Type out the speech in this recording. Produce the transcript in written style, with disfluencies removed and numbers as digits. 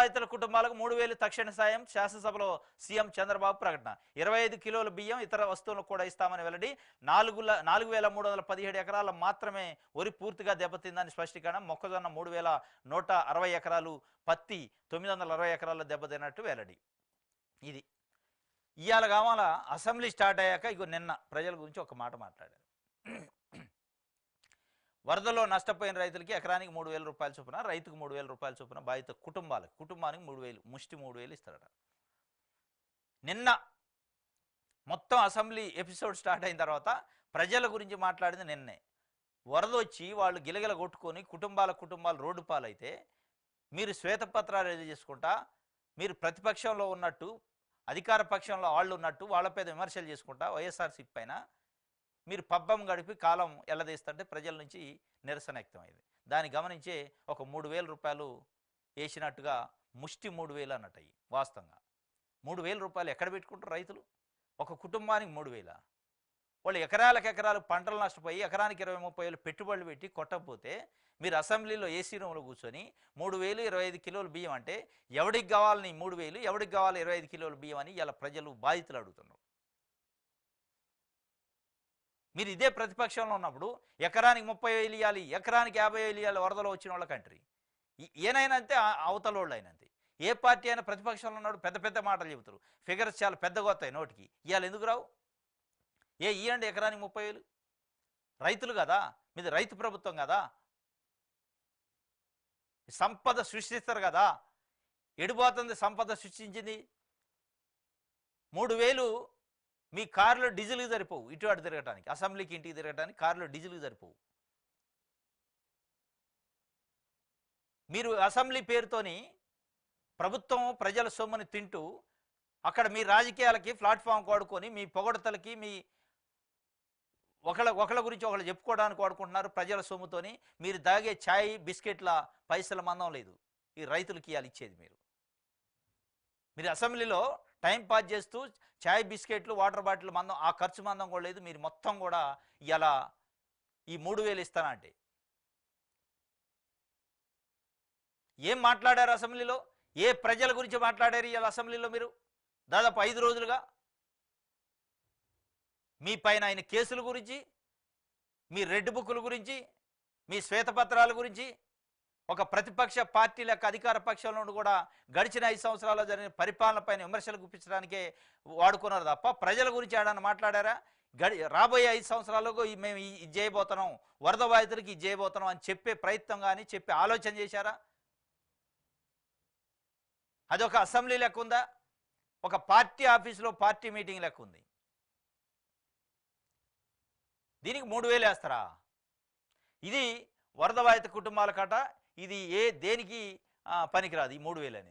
బాధితుల కుటుంబాలకు 3,000 తక్షణ సాయం శాసనసభలో సీఎం చంద్రబాబు ప్రకటన. 25 కిలోల బియ్యం ఇతర వస్తువులను కూడా ఇస్తామని వెల్లడి. 4,317 ఎకరాల మాత్రమే వరి పూర్తిగా దెబ్బతిందని స్పష్టీకరణ. మొక్కజొన్న 3,160 ఎకరాలు, పత్తి 920 ఎకరాల దెబ్బతిన్నట్టు వెల్లడి. ఇది ఇవాళ కావాల అసెంబ్లీ స్టార్ట్ అయ్యాక ఇగో నిన్న ప్రజల గురించి ఒక మాట మాట్లాడారు. వరదలో నష్టపోయిన రైతులకి ఎకరానికి 3,000 రూపాయల చొప్పున, రైతుకు 3,000 రూపాయల చొప్పున, బాధిత కుటుంబానికి 3,000, ముష్టి 3,000 ఇస్తారట. నిన్న మొత్తం అసెంబ్లీ ఎపిసోడ్ స్టార్ట్ అయిన తర్వాత ప్రజల గురించి మాట్లాడింది నిన్నే. వరద వచ్చి వాళ్ళు గిలగిల కొట్టుకొని కుటుంబాలు రోడ్డు పాలైతే మీరు శ్వేతపత్రాలు రిలీజ్ చేసుకుంటా, మీరు ప్రతిపక్షంలో ఉన్నట్టు అధికార పక్షంలో వాళ్ళు ఉన్నట్టు వాళ్ళపై విమర్శలు చేసుకుంటా వైఎస్ఆర్సీపీ పైన మీరు పబ్బం గడిపి కాలం ఎల్లదీస్తుంటే ప్రజల నుంచి నిరసన వ్యక్తమైంది. దాన్ని గమనించే ఒక 3,000 రూపాయలు వేసినట్టుగా ముష్టి 3,000 అన్నట్టు. వాస్తవంగా 3,000 రూపాయలు ఎక్కడ పెట్టుకుంటారు రైతులు? ఒక కుటుంబానికి 3,000. వాళ్ళు ఎకరాలు పంటలు నష్టపోయి ఎకరానికి 20-30 పెట్టుబడులు పెట్టి కొట్టకపోతే మీరు అసెంబ్లీలో ఏసీ రూమ్లో కూర్చొని 3,000 25 కిలోల బియ్యం అంటే ఎవడికి కావాలని 3,000, ఎవడికి కావాలి 25 కిలోల బియ్యం అని ఇలా ప్రజలు బాధితులు అడుగుతున్నారు. మీరు ఇదే ప్రతిపక్షంలో ఉన్నప్పుడు ఎకరానికి 30,000 ఇవ్వాలి, ఎకరానికి 50,000 ఇవ్వాలి వరదలో వచ్చిన వాళ్ళ కంట్రీ. ఏనైనా అంతే, అవతల వాళ్ళు అయినంతే. ఏ పార్టీ అయినా ప్రతిపక్షంలో ఉన్నాడు పెద్ద మాటలు చెబుతారు, ఫిగర్స్ చాలా పెద్దగా వస్తాయి నోటికి. ఇవాళ ఎందుకు రావు? ఇవ్వండి ఎకరానికి 30,000. రైతులు కదా, మీది రైతు ప్రభుత్వం కదా, సంపద సృష్టిస్తారు కదా. ఎడిపోతుంది సంపద సృష్టించింది? 3,000 మీ కారులో డీజిల్కి సరిపోవు, ఇటు అటు తిరగటానికి, అసెంబ్లీకి ఇంటికి తిరగటానికి కారులో డీజిల్కి సరిపోవు. మీరు అసెంబ్లీ పేరుతోని ప్రభుత్వం ప్రజల సొమ్ముని తింటూ అక్కడ మీ రాజకీయాలకి ప్లాట్ఫామ్ వాడుకొని మీ పొగడతలకి మీ ఒకళ్ళ గురించి ఒకళ్ళు చెప్పుకోవడానికి వాడుకుంటున్నారు. ప్రజల సొమ్ముతోని మీరు దాగే ఛాయ్ బిస్కెట్ల పైసల మందం లేదు ఈ రైతులకి ఇవాళ ఇచ్చేది. మీరు అసెంబ్లీలో టైం పాస్ చేస్తూ ఛాయ్ బిస్కెట్లు వాటర్ బాటిల్ మందం, ఆ ఖర్చు మందం కూడా లేదు. మీరు మొత్తం కూడా ఇలా ఈ 3,000 ఇస్తానంటే ఏం మాట్లాడారు అసెంబ్లీలో? ఏ ప్రజల గురించి మాట్లాడారు ఇవాళ అసెంబ్లీలో? మీరు దాదాపు 5 రోజులుగా మీ పైన అయిన కేసుల గురించి, మీ రెడ్ బుక్కుల గురించి, మీ శ్వేతపత్రాల గురించి, ఒక ప్రతిపక్ష పార్టీ లెక్క అధికార పక్షంలో కూడా గడిచిన 5 సంవత్సరాల్లో జరిగిన పరిపాలన పైన విమర్శలు గుప్పించడానికే వాడుకున్నారు తప్ప ప్రజల గురించి ఏడన్నా మాట్లాడారా? రాబోయే 5 సంవత్సరాలకు మేము ఇది చేయబోతున్నాం, వరద బాధితులకి ఇది చేయబోతున్నాం అని చెప్పే ప్రయత్నం కానీ చెప్పే ఆలోచన చేశారా? అదొక అసెంబ్లీ లెక్క ఉందా? ఒక పార్టీ ఆఫీసులో పార్టీ మీటింగ్ లెక్క ఉంది. దీనికి 3,000 వేస్తారా? ఇది వరద బాధిత కుటుంబాల కట. ఇది దేనికి పనికిరాదు ఈ 3,000 అనేది.